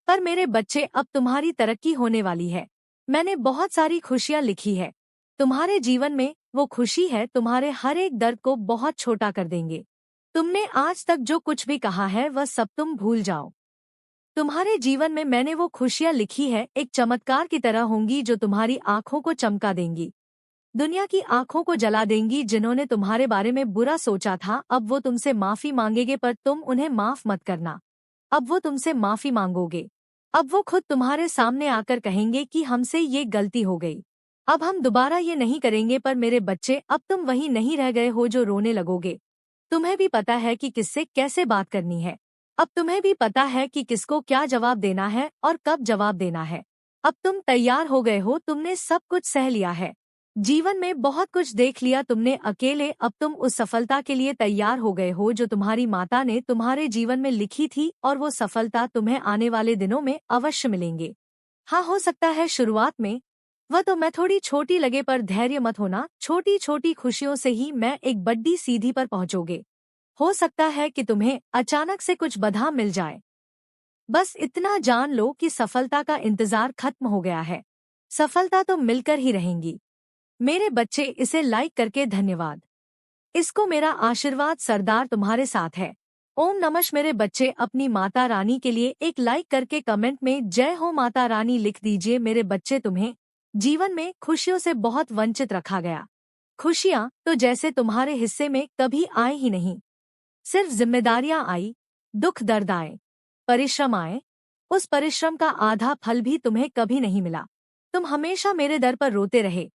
पर मेरे बच्चे अब तुम्हारी तरक्की होने वाली है। मैंने बहुत सारी खुशियाँ लिखी है। तुम्हारे जीवन में वो खुशी है तुम्हारे हर एक दर्द को बहुत छोटा कर देंगे। तुमने आज तक जो कुछ भी कहा है वह सब तुम भूल जाओ। तुम्हारे जीवन में मैंने वो खुशियाँ लिखी है एक चमत्कार की तरह होंगी जो तुम्हारी आंखों को चमका देंगी। दुनिया की आंखों को जला देंगी। जिन्होंने तुम्हारे बारे में बुरा सोचा था अब वो तुमसे माफी मांगेंगे, पर तुम उन्हें माफ मत करना। अब वो तुमसे माफी मांगोगे। अब वो खुद तुम्हारे सामने आकर कहेंगे कि हमसे ये गलती हो गई, अब हम दोबारा ये नहीं करेंगे। पर मेरे बच्चे अब तुम वही नहीं रह गए हो जो रोने लगोगे। तुम्हें भी पता है कि किससे कैसे बात करनी है। अब तुम्हें भी पता है कि किसको क्या जवाब देना है और कब जवाब देना है। अब तुम तैयार हो गए हो, तुमने सब कुछ सह लिया है। जीवन में बहुत कुछ देख लिया तुमने अकेले। अब तुम उस सफलता के लिए तैयार हो गए हो जो तुम्हारी माता ने तुम्हारे जीवन में लिखी थी, और वो सफलता तुम्हें आने वाले दिनों में अवश्य मिलेंगे। हाँ, हो सकता है शुरुआत में वह तो मैं थोड़ी छोटी लगे, पर धैर्य मत होना। छोटी छोटी खुशियों से ही मैं एक बड़ी सीधी पर पहुंचोगे। हो सकता है कि तुम्हें अचानक से कुछ बाधा मिल जाए। बस इतना जान लो कि सफलता का इंतजार खत्म हो गया है। सफलता तो मिलकर ही रहेंगी। मेरे बच्चे, इसे लाइक करके धन्यवाद। इसको मेरा आशीर्वाद सरदार तुम्हारे साथ है। ओम नमः। मेरे बच्चे, अपनी माता रानी के लिए एक लाइक करके कमेंट में जय हो माता रानी लिख दीजिए। मेरे बच्चे, तुम्हें जीवन में खुशियों से बहुत वंचित रखा गया। खुशियां तो जैसे तुम्हारे हिस्से में कभी आए ही नहीं। सिर्फ जिम्मेदारियां आई, दुख दर्द आए, परिश्रम आए। उस परिश्रम का आधा फल भी तुम्हें कभी नहीं मिला। तुम हमेशा मेरे दर पर रोते रहे,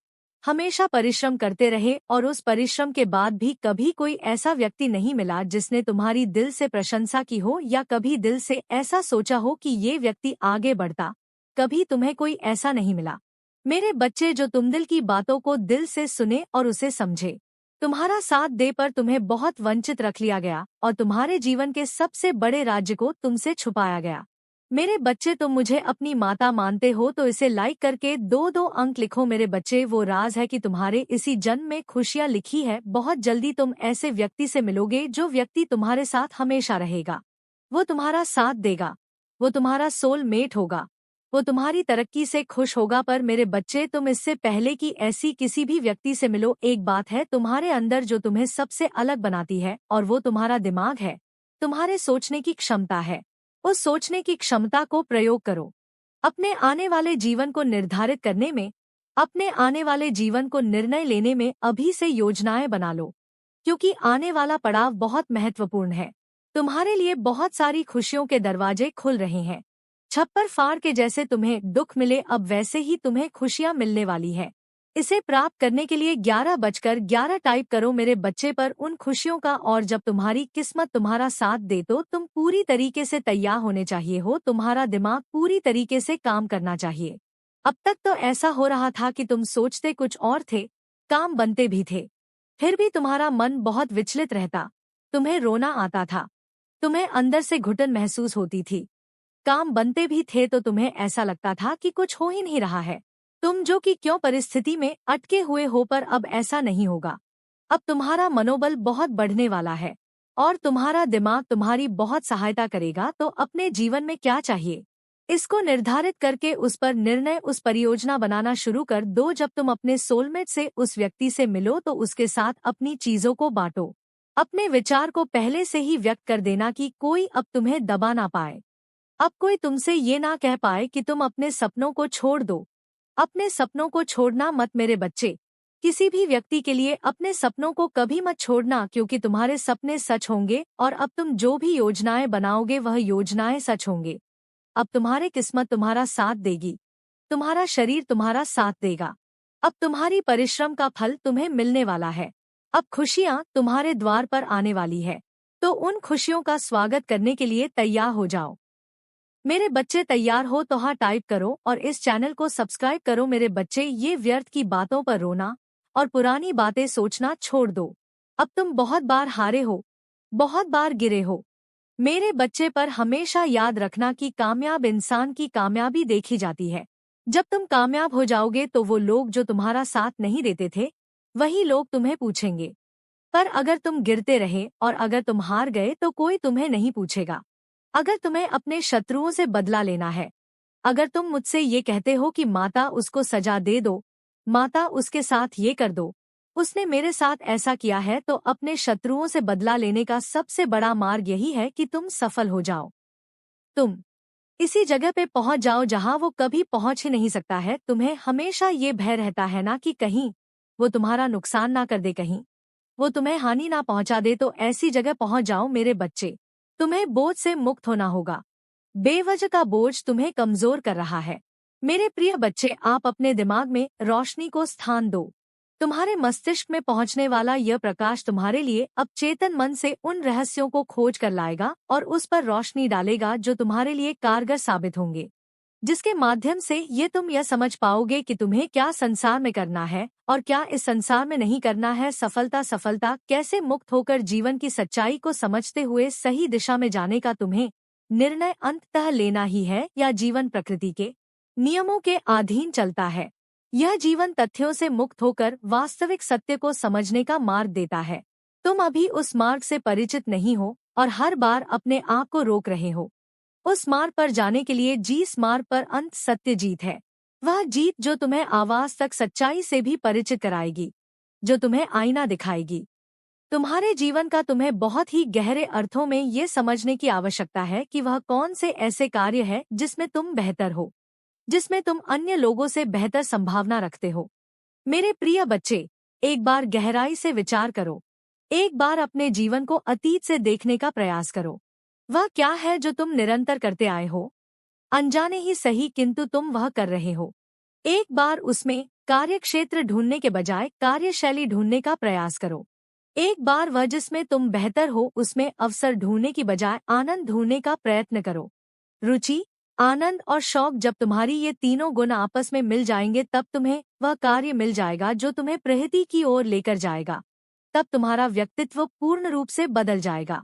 हमेशा परिश्रम करते रहे, और उस परिश्रम के बाद भी कभी कोई ऐसा व्यक्ति नहीं मिला जिसने तुम्हारी दिल से प्रशंसा की हो, या कभी दिल से ऐसा सोचा हो कि ये व्यक्ति आगे बढ़ता। कभी तुम्हें कोई ऐसा नहीं मिला। मेरे बच्चे, जो तुम दिल की बातों को दिल से सुने और उसे समझे, तुम्हारा साथ दे, पर तुम्हें बहुत वंचित रख लिया गया और तुम्हारे जीवन के सबसे बड़े राज्य को तुमसे छुपाया गया। मेरे बच्चे, तुम मुझे अपनी माता मानते हो तो इसे लाइक करके 2-2 अंक लिखो। मेरे बच्चे, वो राज है कि तुम्हारे इसी जन्म में खुशियां लिखी है। बहुत जल्दी तुम ऐसे व्यक्ति से मिलोगे जो व्यक्ति तुम्हारे साथ हमेशा रहेगा। वो तुम्हारा साथ देगा, वो तुम्हारा सोलमेट होगा, वो तुम्हारी तरक्की से खुश होगा। पर मेरे बच्चे, तुम इससे पहले कि ऐसी किसी भी व्यक्ति से मिलो, एक बात है तुम्हारे अंदर जो तुम्हें सबसे अलग बनाती है, और वो तुम्हारा दिमाग है, तुम्हारे सोचने की क्षमता है। उस सोचने की क्षमता को प्रयोग करो। अपने आने वाले जीवन को निर्धारित करने में, अपने आने वाले जीवन को निर्णय लेने में अभी से योजनाएं बना लो, क्योंकि आने वाला पड़ाव बहुत महत्वपूर्ण है। तुम्हारे लिए बहुत सारी खुशियों के दरवाजे खुल रहे हैं। छप्पर फाड़ के जैसे तुम्हें दुख मिले, अब वैसे ही तुम्हें खुशियां मिलने वाली है। इसे प्राप्त करने के लिए 11:11 टाइप करो मेरे बच्चे पर उन खुशियों का। और जब तुम्हारी किस्मत तुम्हारा साथ दे तो तुम पूरी तरीके से तैयार होने चाहिए हो। तुम्हारा दिमाग पूरी तरीके से काम करना चाहिए। अब तक तो ऐसा हो रहा था कि तुम सोचते कुछ और थे, काम बनते भी थे, फिर भी तुम्हारा मन बहुत विचलित रहता। तुम्हें रोना आता था, तुम्हें अंदर से घुटन महसूस होती थी। काम बनते भी थे तो तुम्हें ऐसा लगता था कि कुछ हो ही नहीं रहा है। तुम जो कि क्यों परिस्थिति में अटके हुए हो, पर अब ऐसा नहीं होगा। अब तुम्हारा मनोबल बहुत बढ़ने वाला है और तुम्हारा दिमाग तुम्हारी बहुत सहायता करेगा। तो अपने जीवन में क्या चाहिए, इसको निर्धारित करके उस पर निर्णय, उस परियोजना बनाना शुरू कर दो। जब तुम अपने सोलमेट से, उस व्यक्ति से मिलो तो उसके साथ अपनी चीजों को बांटो। अपने विचार को पहले से ही व्यक्त कर देना कि कोई अब तुम्हें दबा ना पाए। अब कोई तुमसे ये ना कह पाए कि तुम अपने सपनों को छोड़ दो। अपने सपनों को छोड़ना मत मेरे बच्चे। किसी भी व्यक्ति के लिए अपने सपनों को कभी मत छोड़ना, क्योंकि तुम्हारे सपने सच होंगे और अब तुम जो भी योजनाएं बनाओगे वह योजनाएं सच होंगे। अब तुम्हारी किस्मत तुम्हारा साथ देगी, तुम्हारा शरीर तुम्हारा साथ देगा। अब तुम्हारी परिश्रम का फल तुम्हें मिलने वाला है। अब खुशियां तुम्हारे द्वार पर आने वाली है, तो उन खुशियों का स्वागत करने के लिए तैयार हो जाओ। मेरे बच्चे, तैयार हो तो हाँ टाइप करो और इस चैनल को सब्सक्राइब करो। मेरे बच्चे, ये व्यर्थ की बातों पर रोना और पुरानी बातें सोचना छोड़ दो। अब तुम बहुत बार हारे हो, बहुत बार गिरे हो। मेरे बच्चे, पर हमेशा याद रखना कि कामयाब इंसान की कामयाबी देखी जाती है। जब तुम कामयाब हो जाओगे तो वो लोग जो तुम्हारा साथ नहीं देते थे, वही लोग तुम्हें पूछेंगे। पर अगर तुम गिरते रहे और अगर तुम हार गए तो कोई तुम्हें नहीं पूछेगा। अगर तुम्हें अपने शत्रुओं से बदला लेना है, अगर तुम मुझसे ये कहते हो कि माता उसको सजा दे दो, माता उसके साथ ये कर दो, उसने मेरे साथ ऐसा किया है, तो अपने शत्रुओं से बदला लेने का सबसे बड़ा मार्ग यही है कि तुम सफल हो जाओ। तुम इसी जगह पे पहुंच जाओ जहां वो कभी पहुंच ही नहीं सकता है। तुम्हें हमेशा ये भय रहता है ना कि कहीं वो तुम्हारा नुकसान ना कर दे, कहीं वो तुम्हें हानि ना पहुंचा दे। तो ऐसी जगह पहुंच जाओ मेरे बच्चे, तुम्हें बोझ से मुक्त होना होगा। बेवजह का बोझ तुम्हें कमजोर कर रहा है। मेरे प्रिय बच्चे, आप अपने दिमाग में रोशनी को स्थान दो। तुम्हारे मस्तिष्क में पहुंचने वाला यह प्रकाश तुम्हारे लिए अब चेतन मन से उन रहस्यों को खोज कर लाएगा और उस पर रोशनी डालेगा जो तुम्हारे लिए कारगर साबित होंगे, जिसके माध्यम से ये तुम यह समझ पाओगे कि तुम्हें क्या संसार में करना है और क्या इस संसार में नहीं करना है। सफलता कैसे मुक्त होकर जीवन की सच्चाई को समझते हुए सही दिशा में जाने का तुम्हें निर्णय अंततः लेना ही है, या जीवन प्रकृति के नियमों के अधीन चलता है। यह जीवन तथ्यों से मुक्त होकर वास्तविक सत्य को समझने का मार्ग देता है। तुम अभी उस मार्ग से परिचित नहीं हो और हर बार अपने आप को रोक रहे हो। उस मार्ग पर जाने के लिए जिस मार्ग पर अंत सत्य जीत है, वह जीत जो तुम्हें आवाज तक सच्चाई से भी परिचित कराएगी, जो तुम्हें आईना दिखाएगी। तुम्हारे जीवन का तुम्हें बहुत ही गहरे अर्थों में ये समझने की आवश्यकता है कि वह कौन से ऐसे कार्य है जिसमें तुम बेहतर हो, जिसमें तुम अन्य लोगों से बेहतर संभावना रखते हो। मेरे प्रिय बच्चे, एक बार गहराई से विचार करो। एक बार अपने जीवन को अतीत से देखने का प्रयास करो। वह क्या है जो तुम निरंतर करते आए हो, अनजाने ही सही, किंतु तुम वह कर रहे हो। एक बार उसमें कार्यक्षेत्र ढूंढने के बजाय कार्यशैली ढूंढने का प्रयास करो। एक बार वह जिसमें तुम बेहतर हो उसमें अवसर ढूंढने की बजाय आनंद ढूंढने का प्रयत्न करो। रुचि, आनंद और शौक, जब तुम्हारी ये तीनों गुण आपस में मिल जाएंगे तब तुम्हें वह कार्य मिल जाएगा जो तुम्हें प्रगति की ओर लेकर जाएगा। तब तुम्हारा व्यक्तित्व पूर्ण रूप से बदल जाएगा।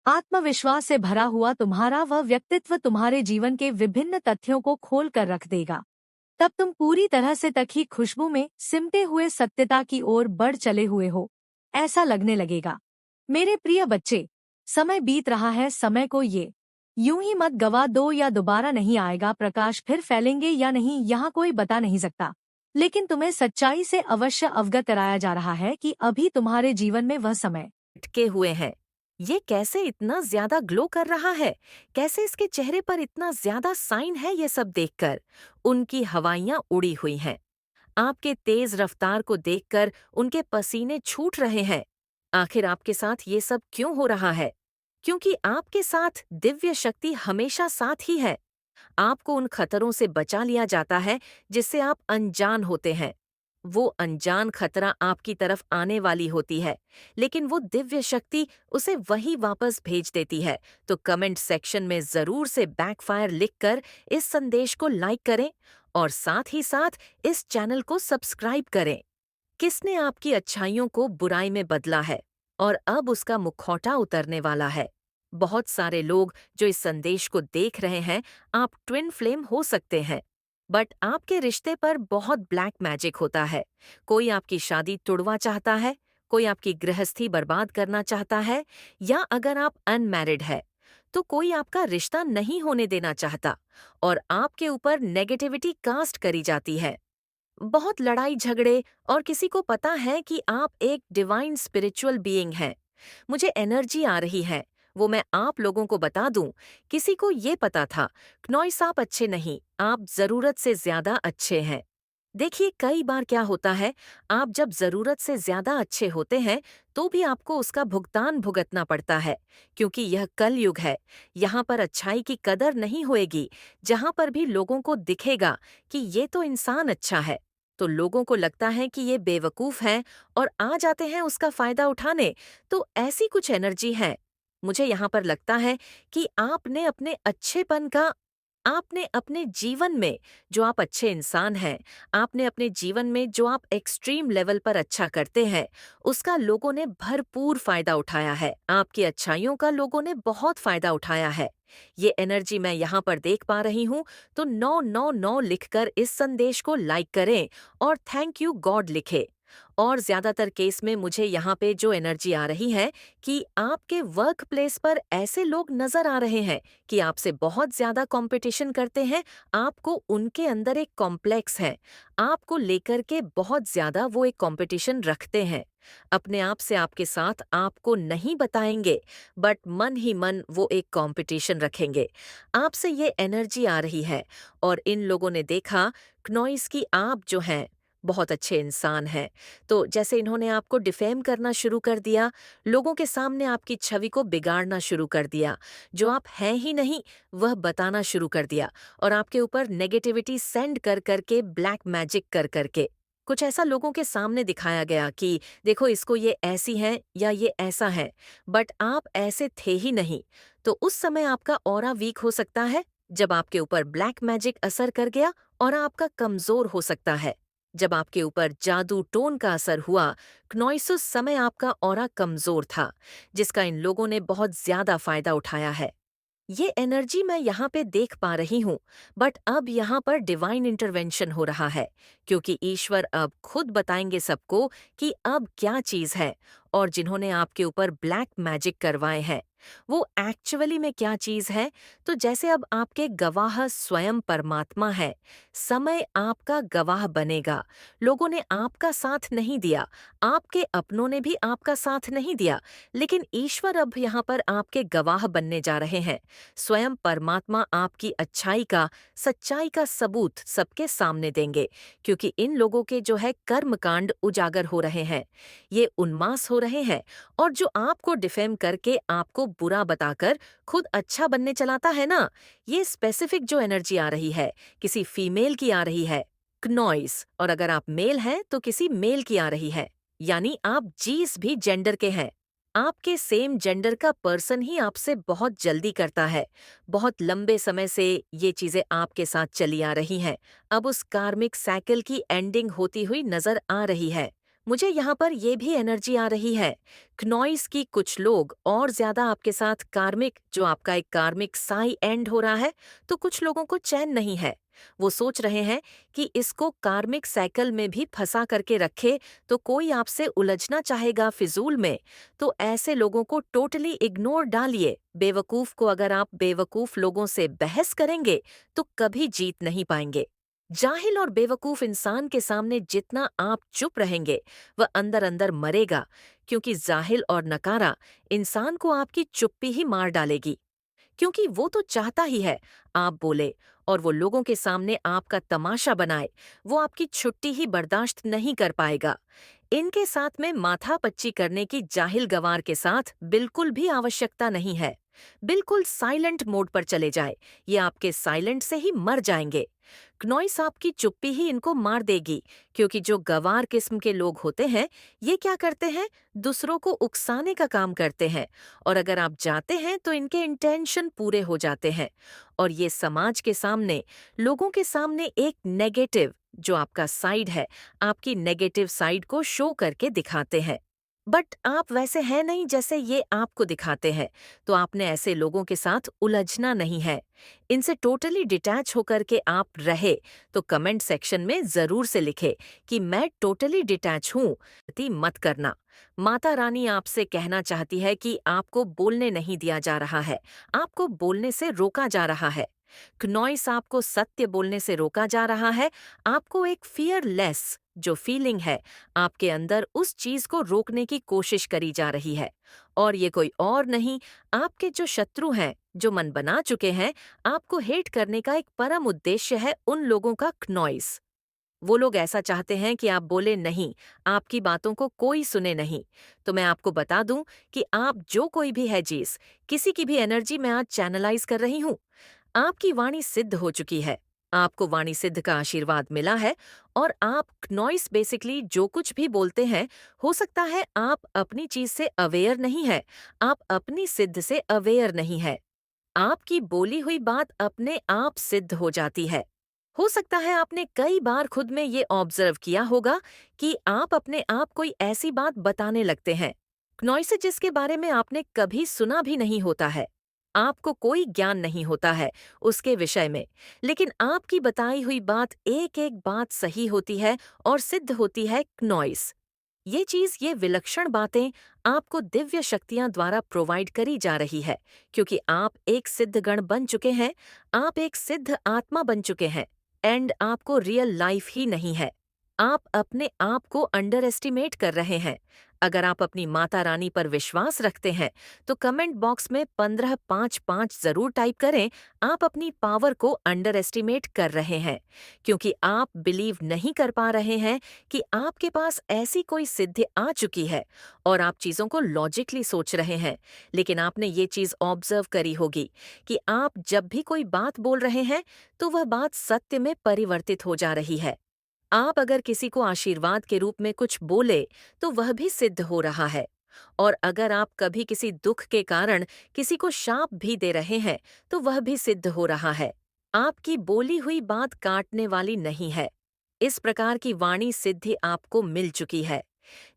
आत्मविश्वास से भरा हुआ तुम्हारा वह व्यक्तित्व तुम्हारे जीवन के विभिन्न तथ्यों को खोल कर रख देगा। तब तुम पूरी तरह से तक ही खुशबू में सिमटे हुए सत्यता की ओर बढ़ चले हुए हो, ऐसा लगने लगेगा। मेरे प्रिय बच्चे, समय बीत रहा है, समय को ये यूं ही मत गवा दो, या दोबारा नहीं आएगा। प्रकाश फिर फैलेंगे या नहीं यहाँ कोई बता नहीं सकता, लेकिन तुम्हें सच्चाई से अवश्य अवगत कराया जा रहा है कि अभी तुम्हारे जीवन में वह समय अटके हुए हैं। ये कैसे इतना ज्यादा ग्लो कर रहा है? कैसे इसके चेहरे पर इतना ज्यादा साइन है? ये सब देखकर उनकी हवाइयां उड़ी हुई हैं। आपके तेज रफ्तार को देखकर उनके पसीने छूट रहे हैं। आखिर आपके साथ ये सब क्यों हो रहा है? क्योंकि आपके साथ दिव्य शक्ति हमेशा साथ ही है। आपको उन खतरों से बचा लिया जाता है जिससे आप अनजान होते हैं। वो अनजान खतरा आपकी तरफ आने वाली होती है, लेकिन वो दिव्य शक्ति उसे वहीं वापस भेज देती है। तो कमेंट सेक्शन में जरूर से बैकफायर लिखकर इस संदेश को लाइक करें और साथ ही साथ इस चैनल को सब्सक्राइब करें। किसने आपकी अच्छाइयों को बुराई में बदला है और अब उसका मुखौटा उतरने वाला है? बहुत सारे लोग जो इस संदेश को देख रहे हैं, आप ट्विन फ्लेम हो सकते हैं, बट आपके रिश्ते पर बहुत ब्लैक मैजिक होता है। कोई आपकी शादी तुड़वा चाहता है, कोई आपकी गृहस्थी बर्बाद करना चाहता है, या अगर आप अनमैरिड है तो कोई आपका रिश्ता नहीं होने देना चाहता और आपके ऊपर नेगेटिविटी कास्ट करी जाती है। बहुत लड़ाई झगड़े, और किसी को पता है कि आप एक डिवाइन स्पिरिचुअल बीइंग हैं। मुझे एनर्जी आ रही है, वो मैं आप लोगों को बता दूं। किसी को ये पता था, क्नॉइस आप अच्छे नहीं, आप जरूरत से ज्यादा अच्छे हैं। देखिए, कई बार क्या होता है, आप जब जरूरत से ज्यादा अच्छे होते हैं तो भी आपको उसका भुगतान भुगतना पड़ता है, क्योंकि यह कलयुग है। यहाँ पर अच्छाई की कदर नहीं होएगी। जहाँ पर भी लोगों को दिखेगा कि ये तो इंसान अच्छा है, तो लोगों को लगता है कि ये बेवकूफ हैं और आ जाते हैं उसका फायदा उठाने। तो ऐसी कुछ एनर्जी है। मुझे यहाँ पर लगता है कि आपने अपने जीवन में जो आप अच्छे इंसान हैं, आपने अपने जीवन में जो आप एक्सट्रीम लेवल पर अच्छा करते हैं, उसका लोगों ने भरपूर फायदा उठाया है। आपकी अच्छाइयों का लोगों ने बहुत फायदा उठाया है। ये एनर्जी मैं यहाँ पर देख पा रही हूँ। तो 999 लिखकर इस संदेश को लाइक करें और थैंक यू गॉड लिखे। और ज़्यादातर केस में मुझे यहाँ पे जो एनर्जी आ रही है कि आपके वर्क प्लेस पर ऐसे लोग नज़र आ रहे हैं कि आपसे बहुत ज़्यादा कंपटीशन करते हैं, आपको उनके अंदर एक कॉम्प्लेक्स है, आपको लेकर के बहुत ज़्यादा वो एक कंपटीशन रखते हैं। अपने आप से आपके साथ आपको नहीं बताएंगे, बट मन ही मन वो एक कंपटीशन रखेंगे। आपसे ये एनर्जी आ रही है और इन लोगों ने देखा क्नॉइस की आप जो हैं बहुत अच्छे इंसान हैं, तो जैसे इन्होंने आपको डिफेम करना शुरू कर दिया, लोगों के सामने आपकी छवि को बिगाड़ना शुरू कर दिया, जो आप हैं ही नहीं वह बताना शुरू कर दिया और आपके ऊपर नेगेटिविटी सेंड कर करके, ब्लैक मैजिक कर करके कुछ ऐसा लोगों के सामने दिखाया गया कि देखो इसको ये ऐसी है या ये ऐसा है, बट आप ऐसे थे ही नहीं। तो उस समय आपका ऑरा वीक हो सकता है जब आपके ऊपर ब्लैक मैजिक असर कर गया, और आपका कमजोर हो सकता है जब आपके ऊपर जादू टोन का असर हुआ। क्नॉइस उस समय आपका ऑरा कमजोर था, जिसका इन लोगों ने बहुत ज्यादा फायदा उठाया है। ये एनर्जी मैं यहाँ पे देख पा रही हूँ, बट अब यहाँ पर डिवाइन इंटरवेंशन हो रहा है, क्योंकि ईश्वर अब खुद बताएंगे सबको कि अब क्या चीज है, और जिन्होंने आपके ऊपर ब्लैक मैजिक करवाए हैं वो एक्चुअली में क्या चीज है। तो जैसे अब आपके गवाह स्वयं परमात्मा है, समय आपका गवाह बनेगा। लोगों ने आपका साथ नहीं दिया, आपके अपनों ने भी आपका साथ नहीं दिया, लेकिन ईश्वर अब यहाँ पर आपके गवाह बनने जा रहे हैं। स्वयं परमात्मा आपकी अच्छाई का, सच्चाई का सबूत सबके सामने देंगे, क्योंकि इन लोगों के जो है कर्मकांड उजागर हो रहे हैं, ये उन्मास हो रहे हैं। और जो आपको डिफेम करके, आपको बुरा बताकर खुद अच्छा बनने चलाता है ना, ये स्पेसिफिक जो एनर्जी आ रही है किसी फीमेल की आ रही है, क्नॉइस। और अगर आप मेल हैं तो किसी मेल की आ रही है, यानी आप जीस भी जेंडर के हैं। आपके सेम जेंडर का पर्सन ही आपसे बहुत जल्दी करता है। बहुत लंबे समय से ये चीजें आपके साथ चली आ रही हैं, अब उस कार्मिक साइकिल की एंडिंग होती हुई नजर आ रही है। मुझे यहाँ पर ये भी एनर्जी आ रही है, क्नॉइस की कुछ लोग और ज्यादा आपके साथ कार्मिक, जो आपका एक कार्मिक साई एंड हो रहा है, तो कुछ लोगों को चैन नहीं है। वो सोच रहे हैं कि इसको कार्मिक साइकिल में भी फंसा करके रखे तो कोई आपसे उलझना चाहेगा फिजूल में। तो ऐसे लोगों को टोटली इग्नोर डालिए। बेवकूफ को अगर आप बेवकूफ लोगों से बहस करेंगे तो कभी जीत नहीं पाएंगे। जाहिल और बेवकूफ इंसान के सामने जितना आप चुप रहेंगे, वह अंदर अंदर मरेगा, क्योंकि जाहिल और नकारा इंसान को आपकी चुप्पी ही मार डालेगी। क्योंकि वो तो चाहता ही है आप बोले और वो लोगों के सामने आपका तमाशा बनाए, वो आपकी छुट्टी ही बर्दाश्त नहीं कर पाएगा। इनके साथ में माथापच्ची करने की जाहिल गवार के साथ बिल्कुल भी आवश्यकता नहीं है। बिल्कुल साइलेंट मोड पर चले जाए, ये आपके साइलेंट से ही मर जाएंगे। क्नॉइस आपकी चुप्पी ही इनको मार देगी, क्योंकि जो गवार किस्म के लोग होते हैं, ये क्या करते हैं, दूसरों को उकसाने का काम करते हैं, और अगर आप जाते हैं तो इनके इंटेंशन पूरे हो जाते हैं, और ये समाज के सामने, लोगों के सामने एक नेगेटिव, जो आपका साइड है, आपकी नेगेटिव साइड को शो करके दिखाते हैं। बट आप वैसे हैं नहीं जैसे ये आपको दिखाते हैं, तो आपने ऐसे लोगों के साथ उलझना नहीं है। इनसे टोटली डिटैच होकर के आप रहे तो कमेंट सेक्शन में जरूर से लिखे कि मैं टोटली डिटैच हूँ। गलती मत करना। माता रानी आपसे कहना चाहती है कि आपको बोलने नहीं दिया जा रहा है, आपको बोलने से रोका जा रहा है। क्नॉइस आपको सत्य बोलने से रोका जा रहा है, आपको एक फियरलेस जो फीलिंग है आपके अंदर, उस चीज को रोकने की कोशिश करी जा रही है। और ये कोई और नहीं, आपके जो शत्रु हैं, जो मन बना चुके हैं, आपको हेट करने का एक परम उद्देश्य है उन लोगों का क्नॉइस। वो लोग ऐसा चाहते हैं कि आप बोले नहीं, आपकी बातों को कोई सुने नहीं। तो मैं आपको बता दूं कि आप जो कोई भी है जीस, किसी की भी एनर्जी मैं आज चैनलाइज कर रही हूँ, आपकी वाणी सिद्ध हो चुकी है। आपको वाणी सिद्ध का आशीर्वाद मिला है, और आप नॉइस बेसिकली जो कुछ भी बोलते हैं, हो सकता है आप अपनी चीज से अवेयर नहीं है, आप अपनी सिद्ध से अवेयर नहीं है। आपकी बोली हुई बात अपने आप सिद्ध हो जाती है। हो सकता है आपने कई बार खुद में ये ऑब्जर्व किया होगा कि आप अपने आप कोई ऐसी बात बताने लगते हैं, नॉइस जिसके बारे में आपने कभी सुना भी नहीं होता है। आपको कोई ज्ञान नहीं होता है उसके विषय में, लेकिन आपकी बताई हुई बात एक एक बात सही होती है और सिद्ध होती है क्नॉइस। ये विलक्षण बातें आपको दिव्य शक्तियां द्वारा प्रोवाइड करी जा रही है, क्योंकि आप एक सिद्ध गण बन चुके हैं, आप एक सिद्ध आत्मा बन चुके हैं, एंड आपको रियल लाइफ ही नहीं है। आप अपने आप को अंडर एस्टिमेट कर रहे हैं। अगर आप अपनी माता रानी पर विश्वास रखते हैं तो कमेंट बॉक्स में 1555 जरूर टाइप करें। आप अपनी पावर को अंडर एस्टिमेट कर रहे हैं, क्योंकि आप बिलीव नहीं कर पा रहे हैं कि आपके पास ऐसी कोई सिद्धि आ चुकी है, और आप चीज़ों को लॉजिकली सोच रहे हैं। लेकिन आपने ये चीज़ ऑब्जर्व करी होगी कि आप जब भी कोई बात बोल रहे हैं तो वह बात सत्य में परिवर्तित हो जा रही है। आप अगर किसी को आशीर्वाद के रूप में कुछ बोले तो वह भी सिद्ध हो रहा है, और अगर आप कभी किसी दुख के कारण किसी को शाप भी दे रहे हैं तो वह भी सिद्ध हो रहा है। आपकी बोली हुई बात काटने वाली नहीं है। इस प्रकार की वाणी सिद्धि आपको मिल चुकी है।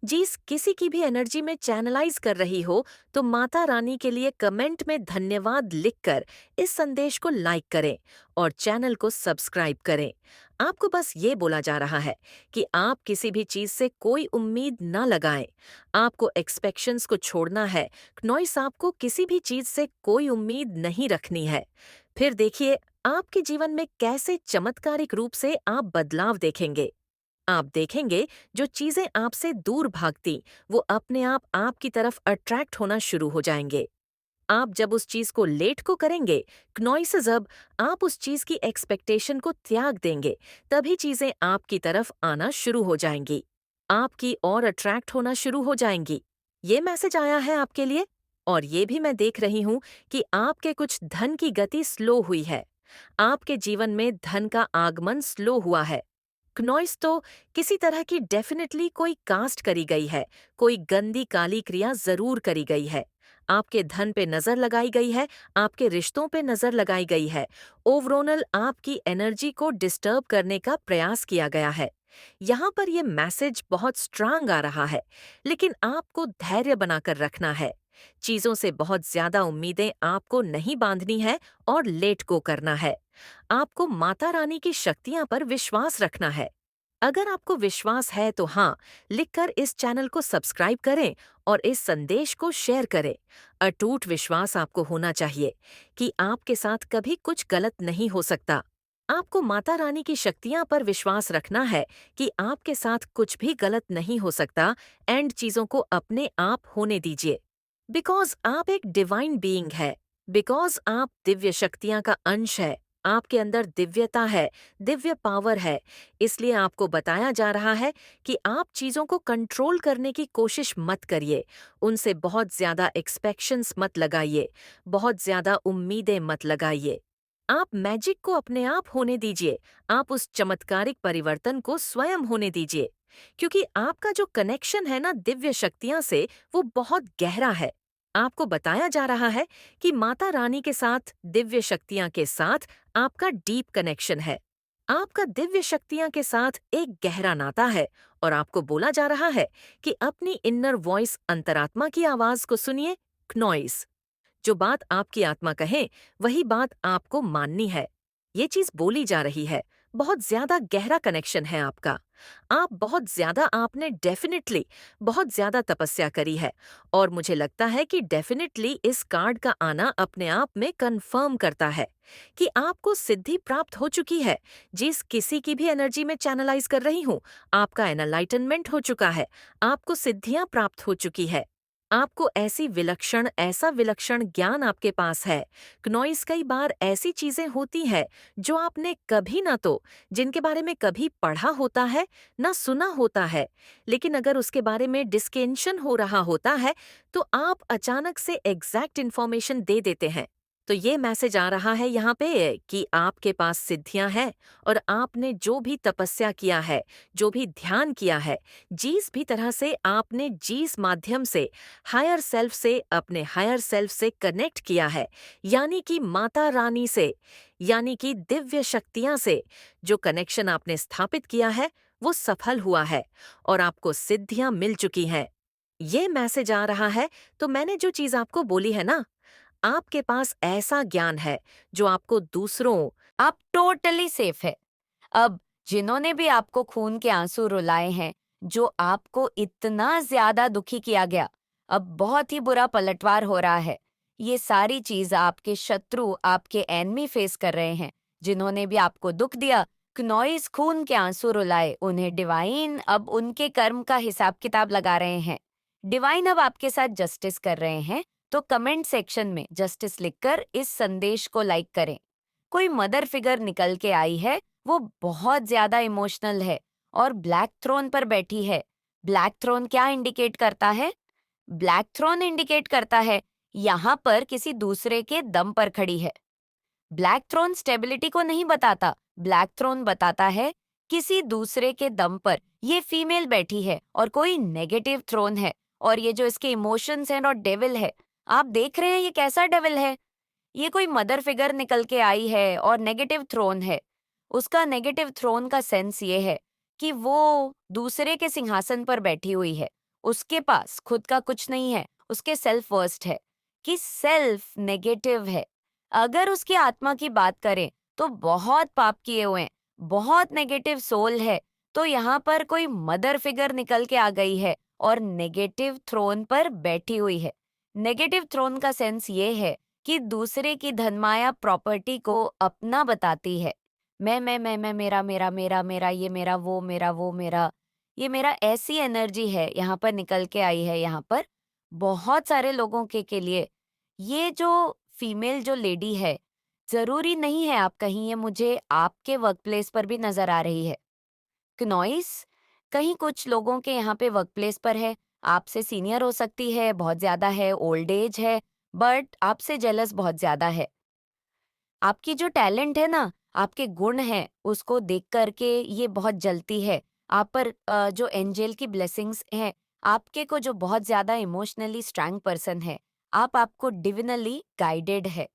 जिस किसी की भी एनर्जी में चैनलाइज कर रही हो तो माता रानी के लिए कमेंट में धन्यवाद लिखकर इस संदेश को लाइक करें और चैनल को सब्सक्राइब करें। आपको बस ये बोला जा रहा है कि आप किसी भी चीज से कोई उम्मीद ना लगाएं। आपको एक्सपेक्शंस को छोड़ना है। नॉइस आपको किसी भी चीज से कोई उम्मीद नहीं रखनी है। फिर देखिए आपके जीवन में कैसे चमत्कारिक रूप से आप बदलाव देखेंगे। आप देखेंगे जो चीजें आपसे दूर भागती वो अपने आप आपकी तरफ अट्रैक्ट होना शुरू हो जाएंगे। आप जब उस चीज को लेट को करेंगे, क्नॉइसेस अब आप उस चीज की एक्सपेक्टेशन को त्याग देंगे, तभी चीजें आपकी तरफ आना शुरू हो जाएंगी, आपकी और अट्रैक्ट होना शुरू हो जाएंगी। ये मैसेज आया है आपके लिए। और ये भी मैं देख रही हूँ कि आपके कुछ धन की गति स्लो हुई है। आपके जीवन में धन का आगमन स्लो हुआ है। क्नॉइस तो किसी तरह की डेफिनेटली कोई कास्ट करी गई है, कोई गंदी काली क्रिया जरूर करी गई है। आपके धन पे नजर लगाई गई है, आपके रिश्तों पे नजर लगाई गई है। ओवरऑल आपकी एनर्जी को डिस्टर्ब करने का प्रयास किया गया है। यहाँ पर यह मैसेज बहुत स्ट्रांग आ रहा है, लेकिन आपको धैर्य बनाकर रखना है। चीजों से बहुत ज्यादा उम्मीदें आपको नहीं बांधनी है और लेट गो करना है। आपको माता रानी की शक्तियां पर विश्वास रखना है। अगर आपको विश्वास है तो हाँ, लिखकर इस चैनल को सब्सक्राइब करें और इस संदेश को शेयर करें। अटूट विश्वास आपको होना चाहिए कि आपके साथ कभी कुछ गलत नहीं हो सकता। आपको माता रानी की शक्तियां पर विश्वास रखना है कि आपके साथ कुछ भी गलत नहीं हो सकता, एंड चीजों को अपने आप होने दीजिए। बिकॉज आप एक डिवाइन बीइंग है, बिकॉज आप दिव्य शक्तियां का अंश है, आपके अंदर दिव्यता है, दिव्य पावर है। इसलिए आपको बताया जा रहा है कि आप चीजों को कंट्रोल करने की कोशिश मत करिए, उनसे बहुत ज्यादा एक्सपेक्शंस मत लगाइए, बहुत ज्यादा उम्मीदें मत लगाइए। आप मैजिक को अपने आप होने दीजिए, आप उस चमत्कारिक परिवर्तन को स्वयं होने दीजिए, क्योंकि आपका जो कनेक्शन है ना दिव्य शक्तियां से, वो बहुत गहरा है। आपको बताया जा रहा है कि माता रानी के साथ, दिव्य शक्तियां के साथ आपका डीप कनेक्शन है। आपका दिव्य शक्तियां के साथ एक गहरा नाता है, और आपको बोला जा रहा है कि अपनी इनर वॉइस अंतरात्मा की आवाज को सुनिए। क्नॉइस जो बात आपकी आत्मा कहे वही बात आपको माननी है। ये चीज बोली जा रही है। बहुत ज्यादा गहरा कनेक्शन है आपका। आप बहुत ज्यादा आपने डेफिनेटली बहुत ज्यादा तपस्या करी है, और मुझे लगता है कि डेफिनेटली इस कार्ड का आना अपने आप में कंफर्म करता है कि आपको सिद्धि प्राप्त हो चुकी है। जिस किसी की भी एनर्जी में चैनलाइज कर रही हूँ, आपका एनलाइटनमेंट हो चुका है, आपको सिद्धियां प्राप्त हो चुकी है। आपको ऐसा विलक्षण ज्ञान आपके पास है। क्नॉइस कई बार ऐसी चीजें होती है जो आपने कभी ना तो जिनके बारे में कभी पढ़ा होता है ना सुना होता है, लेकिन अगर उसके बारे में डिस्कशन हो रहा होता है तो आप अचानक से एग्जैक्ट इन्फॉर्मेशन दे देते हैं। तो ये मैसेज आ रहा है यहाँ पे कि आपके पास सिद्धियां हैं, और आपने जो भी तपस्या किया है, जो भी ध्यान किया है, जिस भी तरह से आपने जिस माध्यम से हायर सेल्फ से, अपने हायर सेल्फ से कनेक्ट किया है, यानी कि माता रानी से, यानी कि दिव्य शक्तियां से, जो कनेक्शन आपने स्थापित किया है वो सफल हुआ है और आपको सिद्धियां मिल चुकी हैं। ये मैसेज आ रहा है। तो मैंने जो चीज आपको बोली है ना, आपके पास ऐसा ज्ञान है जो आपको दूसरों आप टोटली सेफ है। अब जिन्होंने भी आपको खून के आंसू रुलाए हैं, जो आपको इतना ज्यादा दुखी किया गया, अब बहुत ही बुरा पलटवार हो रहा है। ये सारी चीज आपके शत्रु, आपके एनमी फेस कर रहे हैं। जिन्होंने भी आपको दुख दिया, क्नॉइस खून के आंसू रुलाए, उन्हें डिवाइन अब उनके कर्म का हिसाब किताब लगा रहे हैं। डिवाइन अब आपके साथ जस्टिस कर रहे हैं। तो कमेंट सेक्शन में जस्टिस लिखकर इस संदेश को लाइक करें। कोई मदर फिगर निकल के आई है, वो बहुत ज्यादा इमोशनल है और ब्लैक थ्रोन पर बैठी है। ब्लैक थ्रोन क्या इंडिकेट करता है? ब्लैक थ्रोन इंडिकेट करता है यहाँ पर किसी दूसरे के दम पर खड़ी है। ब्लैक थ्रोन स्टेबिलिटी को नहीं बताता। ब्लैक थ्रोन बताता है किसी दूसरे के दम पर ये फीमेल बैठी है और कोई नेगेटिव थ्रोन है। और ये जो इसके इमोशंस हैं और डेविल है, आप देख रहे हैं ये कैसा डेविल है। ये कोई मदर फिगर निकल के आई है और नेगेटिव थ्रोन है। उसका नेगेटिव थ्रोन का सेंस ये है कि वो दूसरे के सिंहासन पर बैठी हुई है। उसके पास खुद का कुछ नहीं है। उसके सेल्फ वर्स्ट है कि सेल्फ नेगेटिव है। अगर उसकी आत्मा की बात करें तो बहुत पाप किए हुए हैं, बहुत नेगेटिव सोल है। तो यहाँ पर कोई मदर फिगर निकल के आ गई है और नेगेटिव थ्रोन पर बैठी हुई है। नेगेटिव थ्रोन का सेंस ये है कि दूसरे की धनमाया प्रॉपर्टी को अपना बताती है। मैं मेरा मेरा मेरा मेरा ये मेरा वो मेरा ये मेरा, ऐसी एनर्जी है यहाँ पर निकल के आई है। यहाँ पर बहुत सारे लोगों के लिए ये जो फीमेल जो लेडी है, जरूरी नहीं है आप कहीं, ये मुझे आपके वर्क प्लेस पर भी नजर आ रही है। क्नॉइस कहीं कुछ लोगों के यहाँ पे वर्क प्लेस पर है। आपसे सीनियर हो सकती है, बहुत ज्यादा है, ओल्ड एज है, बट आपसे जेलस बहुत ज्यादा है। आपकी जो टैलेंट है ना, आपके गुण हैं, उसको देख करके ये बहुत जलती है। आप पर जो एंजल की ब्लेसिंग्स हैं, आपके को जो बहुत ज्यादा इमोशनली स्ट्रांग पर्सन है, आपको डिविनली गाइडेड है।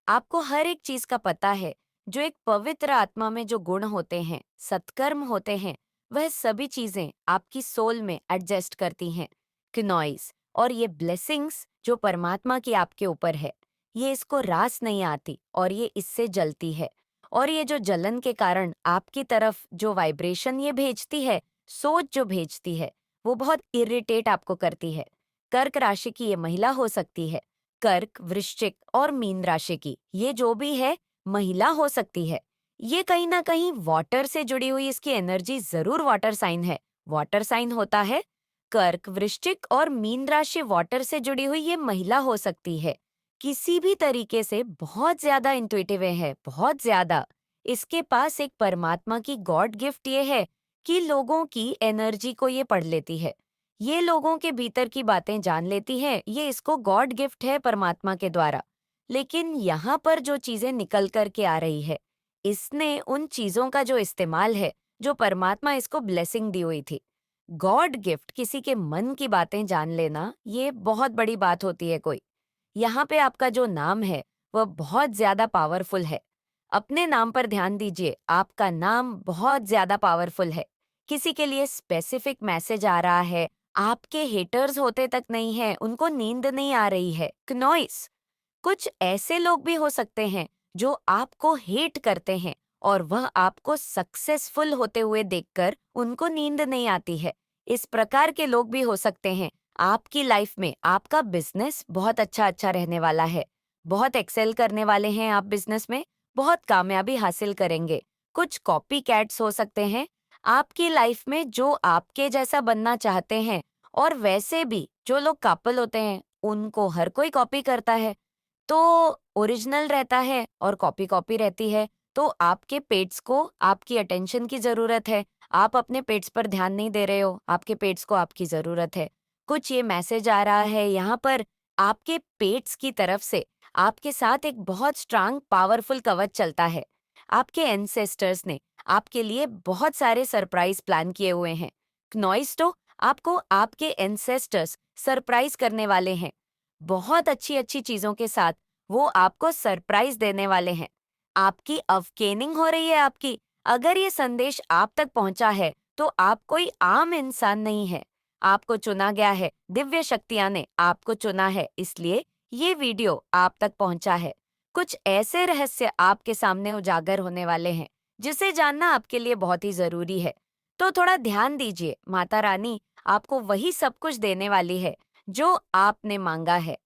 आपको हर एक चीज का पता है। जो एक पवित्र आत्मा में जो गुण होते हैं, सत्कर्म होते हैं, वह सभी चीजें आपकी सोल में एडजस्ट करती हैं। क्नॉइस और ये ब्लेसिंग्स जो परमात्मा की आपके ऊपर है, ये इसको रास नहीं आती और ये इससे जलती है। और ये जो जलन के कारण आपकी तरफ जो वाइब्रेशन ये भेजती है, सोच जो भेजती है, वो बहुत इरिटेट आपको करती है। कर्क राशि की ये महिला हो सकती है। कर्क, वृश्चिक और मीन राशि की ये जो भी है महिला हो सकती है। ये कहीं ना कहीं वाटर से जुड़ी हुई इसकी एनर्जी जरूर वाटर साइन है। वाटर साइन होता है कर्क, वृश्चिक और मीन राशि, वाटर से जुड़ी हुई ये महिला हो सकती है। किसी भी तरीके से बहुत ज्यादा इंट्यूटिव है, बहुत ज्यादा। इसके पास एक परमात्मा की गॉड गिफ्ट ये है कि लोगों की एनर्जी को ये पढ़ लेती है। ये लोगों के भीतर की बातें जान लेती है। ये इसको गॉड गिफ्ट है परमात्मा के द्वारा। लेकिन यहाँ पर जो चीजें निकल कर के आ रही है, इसने उन चीजों का जो इस्तेमाल है, जो परमात्मा इसको ब्लेसिंग दी हुई थी। गॉड गिफ्ट किसी के मन की बातें जान लेना, ये बहुत बड़ी बात होती है कोई। यहाँ पे आपका जो नाम है वह बहुत ज्यादा पावरफुल है। अपने नाम पर ध्यान दीजिए, आपका नाम बहुत ज्यादा पावरफुल है। किसी के लिए स्पेसिफिक मैसेज आ रहा है, आपके हेटर्स होते तक नहीं है, उनको नींद नहीं आ रही है। क्नॉइस कुछ ऐसे लोग भी हो सकते हैं जो आपको हेट करते हैं और वह आपको सक्सेसफुल होते हुए देखकर उनको नींद नहीं आती है। इस प्रकार के लोग भी हो सकते हैं। आपकी लाइफ में आपका बिजनेस बहुत अच्छा रहने वाला है। बहुत एक्सेल करने वाले हैं आप बिजनेस में, बहुत कामयाबी हासिल करेंगे। कुछ कॉपी कैट्स हो सकते हैं आपकी लाइफ में जो आपके जैसा बनना चाहते हैं। और वैसे भी जो लोग कपल होते हैं उनको हर कोई कॉपी करता है। तो ओरिजिनल रहता है और कॉपी कॉपी रहती है। तो आपके पेट्स को आपकी अटेंशन की जरूरत है। आप अपने पेट्स पर ध्यान नहीं दे रहे हो, आपके पेट्स को आपकी जरूरत है। कुछ ये मैसेज आ रहा है यहाँ पर आपके पेट्स की तरफ से आपके साथ एक बहुत स्ट्रांग पावरफुल कवच चलता है। आपके एंसेस्टर्स ने आपके लिए बहुत सारे सरप्राइज प्लान किए हुए हैं। क्नॉइस तो आपको आपके एंसेस्टर्स सरप्राइज करने वाले हैं। बहुत अच्छी अच्छी चीजों के साथ वो आपको सरप्राइज देने वाले हैं। आपकी अवकेनिंग हो रही है आपकी। अगर ये संदेश आप तक पहुंचा है तो आप कोई आम इंसान नहीं है। आपको चुना गया है, दिव्य शक्तियां ने आपको चुना है। इसलिए ये वीडियो आप तक पहुंचा है, कुछ ऐसे रहस्य आपके सामने उजागर होने वाले हैं जिसे जानना आपके लिए बहुत ही जरूरी है। तो थोड़ा ध्यान दीजिए, माता रानी आपको वही सब कुछ देने वाली है जो आपने मांगा है।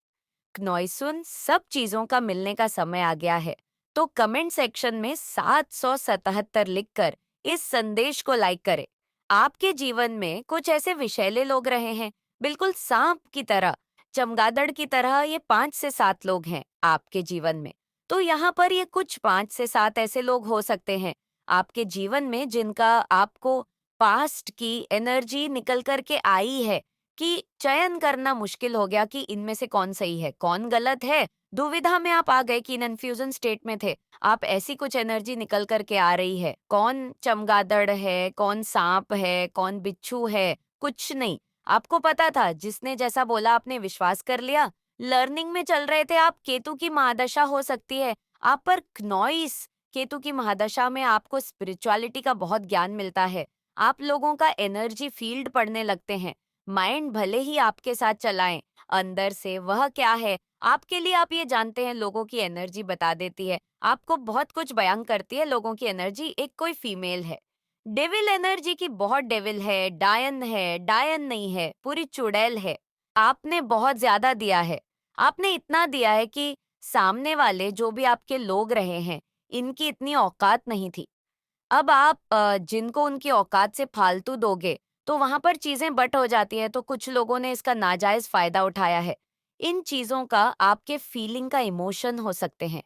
क्नॉइसुन सब चीजों का मिलने का समय आ गया है। तो कमेंट सेक्शन में 777 लिखकर इस संदेश को लाइक करें। आपके जीवन में कुछ ऐसे विषैले लोग रहे हैं, बिल्कुल सांप की तरह, चमगादड़ की तरह। ये 5 से 7 लोग हैं आपके जीवन में। तो यहाँ पर ये कुछ 5 से 7 ऐसे लोग हो सकते हैं आपके जीवन में जिनका आपको पास्ट की एनर्जी निकल करके आई है कि चयन करना मुश्किल हो गया कि इनमें से कौन सही है, कौन गलत है। दुविधा में आप आ गए कि कन्फ्यूजन स्टेट में थे। आप ऐसी कुछ एनर्जी निकल करके आ रही है, कौन चमगादड़ है, कौन सांप है, कौन बिच्छू है, कुछ नहीं। आपको पता था, जिसने जैसा बोला आपने विश्वास कर लिया। लर्निंग में चल रहे थे आप, केतु की महादशा हो सकती है आप पर। क्नॉइस केतु की महादशा में आपको स्पिरिचुअलिटी का बहुत ज्ञान मिलता है। आप लोगों का एनर्जी फील्ड पढ़ने लगते हैं। माइंड भले ही आपके साथ चलाएं, अंदर से वह क्या है आपके लिए आप ये जानते हैं। लोगों की एनर्जी बता देती है, आपको बहुत कुछ बयान करती है लोगों की एनर्जी। एक कोई फीमेल है, डेविल एनर्जी की, बहुत डेविल है, डायन नहीं है, पूरी चुड़ैल है। आपने बहुत ज्यादा दिया है। आपने इतना दिया है कि सामने वाले जो भी आपके लोग रहे हैं, इनकी इतनी औकात नहीं थी। अब आप जिनको उनकी औकात से फालतू दोगे तो वहां पर चीजें बट हो जाती है। तो कुछ लोगों ने इसका नाजायज फायदा उठाया है। इन चीजों का आपके फीलिंग का इमोशन हो सकते हैं,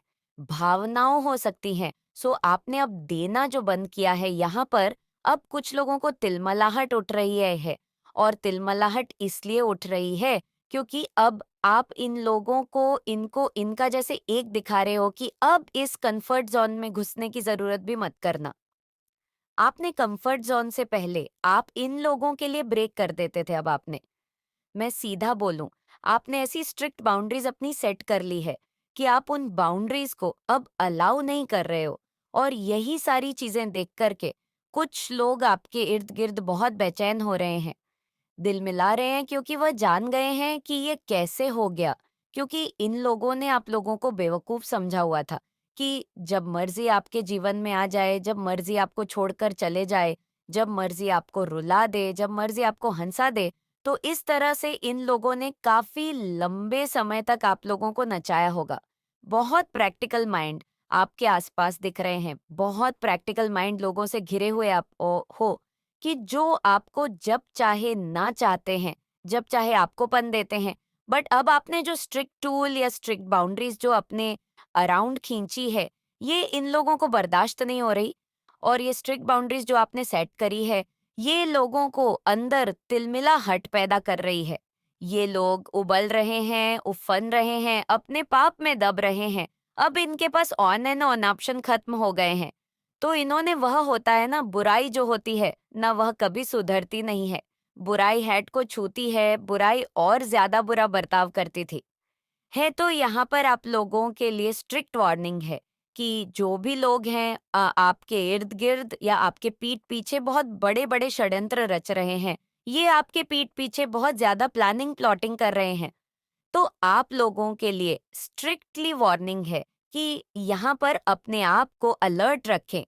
भावनाओं हो सकती हैं। सो आपने अब देना जो बंद किया है यहाँ पर। अब कुछ लोगों को तिलमलाहट उठ रही है और तिलमलाहट इसलिए उठ रही है क्योंकि अब आप इन लोगों को, इनको इनका जैसे एक दिखा रहे हो कि अब इस कंफर्ट जोन में घुसने की जरूरत भी मत करना। आपने कंफर्ट जोन से पहले आप इन लोगों के लिए ब्रेक कर देते थे। अब आपने, मैं सीधा बोलूं, आपने ऐसी स्ट्रिक्ट बाउंड्रीज अपनी सेट कर ली है कि आप उन बाउंड्रीज को अब अलाउ नहीं कर रहे हो। और यही सारी चीजें देख करके कुछ लोग आपके इर्द गिर्द बहुत बेचैन हो रहे हैं, दिल मिला रहे हैं, क्योंकि वह जान गए हैं कि ये कैसे हो गया। क्योंकि इन लोगों ने आप लोगों को बेवकूफ समझा हुआ था कि जब मर्जी आपके जीवन में आ जाए, जब मर्जी आपको छोड़कर चले जाए, जब मर्जी आपको रुला दे, जब मर्जी आपको हंसा दे। तो इस तरह से इन लोगों ने काफी लंबे समय तक आप लोगों को नचाया होगा। बहुत प्रैक्टिकल माइंड आपके आसपास दिख रहे हैं, बहुत प्रैक्टिकल माइंड लोगों से घिरे हुए आप हो कि जो आपको जब चाहे ना चाहते हैं, जब चाहे आपको पन देते हैं। बट अब आपने जो स्ट्रिक्ट टूल या स्ट्रिक्ट बाउंड्रीज जो अपने अराउंड खींची है, ये इन लोगों को बर्दाश्त नहीं हो रही। और ये स्ट्रिक्ट बाउंड्रीज जो आपने सेट करी है, ये लोगों को अंदर तिलमिलाहट पैदा कर रही है। ये लोग उबल रहे हैं, उफन रहे हैं, अपने पाप में दब रहे हैं। अब इनके pass on and on option खत्म हो गए हैं। तो इन्होंने, वह होता है ना, बुराई जो होती है ना, वह कभी सुधरती नहीं है। बुराई हेड को छूती है, बुराई और ज्यादा बुरा बर्ताव करती थी है। तो यहाँ पर आप लोगों के लिए स्ट्रिक्ट वार्निंग है कि जो भी लोग हैं आपके इर्द गिर्द या आपके पीठ पीछे बहुत बड़े बड़े षड्यंत्र रच रहे हैं। ये आपके पीठ पीछे बहुत ज्यादा प्लानिंग प्लॉटिंग कर रहे हैं। तो आप लोगों के लिए स्ट्रिक्टली वार्निंग है कि यहाँ पर अपने आप को अलर्ट रखें।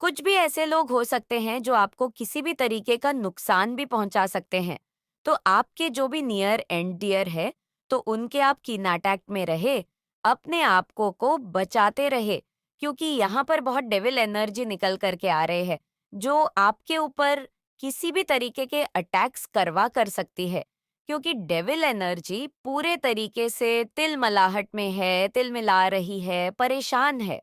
कुछ भी ऐसे लोग हो सकते हैं जो आपको किसी भी तरीके का नुकसान भी पहुंचा सकते हैं। तो आपके जो भी नियर एंड डियर है, तो उनके आप कीनाटैक्ट में रहे, अपने आप को बचाते रहे। क्योंकि यहाँ पर बहुत डेविल एनर्जी निकल करके आ रहे हैं जो आपके ऊपर किसी भी तरीके के अटैक्स करवा कर सकती है। क्योंकि डेविल एनर्जी पूरे तरीके से तिलमलाहट में है, तिल मिला रही है, परेशान है।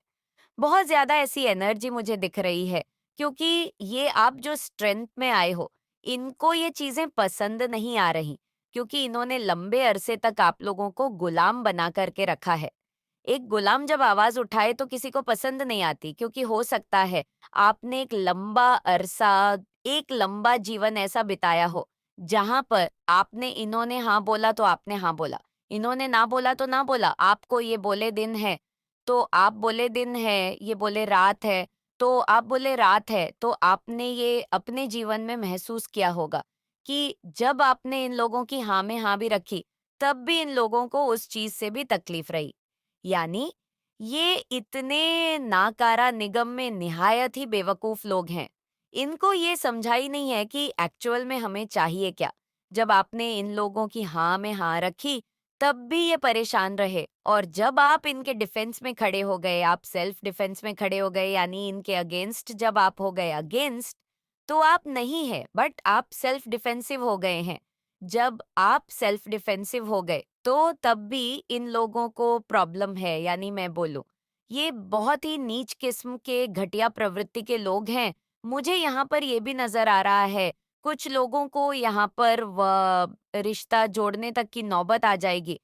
बहुत ज्यादा ऐसी एनर्जी मुझे दिख रही है क्योंकि ये आप जो स्ट्रेंथ में आए हो, इनको ये चीजें पसंद नहीं आ रही। क्योंकि इन्होंने लंबे अरसे तक आप लोगों को गुलाम बना करके रखा है। एक गुलाम जब आवाज उठाए तो किसी को पसंद नहीं आती, क्योंकि हो सकता है आपने एक लंबा अरसा, एक लंबा जीवन ऐसा बिताया हो जहां पर आपने, इन्होंने हाँ बोला तो आपने हाँ बोला, इन्होंने ना बोला तो ना बोला। आपको ये बोले दिन है तो आप बोले दिन है, ये बोले रात है तो आप बोले रात है। तो आपने ये अपने जीवन में महसूस किया होगा कि जब आपने इन लोगों की हाँ में हाँ भी रखी, तब भी इन लोगों को उस चीज से भी तकलीफ रही। यानी ये इतने नाकारा निगम में निहायत ही बेवकूफ लोग हैं। इनको ये समझा ही नहीं है कि एक्चुअल में हमें चाहिए क्या। जब आपने इन लोगों की हाँ में हाँ रखी, तब भी ये परेशान रहे, और जब आप इनके डिफेंस में खड़े हो गए, आप सेल्फ डिफेंस में खड़े हो गए, यानी इनके अगेंस्ट जब आप हो गए अगेंस्ट, तो आप नहीं है बट आप सेल्फ डिफेंसिव हो गए हैं। जब आप सेल्फ डिफेंसिव हो गए तो तब भी इन लोगों को प्रॉब्लम है, यानी मैं बोलूं ये बहुत ही नीच किस्म के घटिया प्रवृत्ति के लोग हैं। मुझे यहाँ पर ये भी नजर आ रहा है, कुछ लोगों को यहाँ पर रिश्ता जोड़ने तक की नौबत आ जाएगी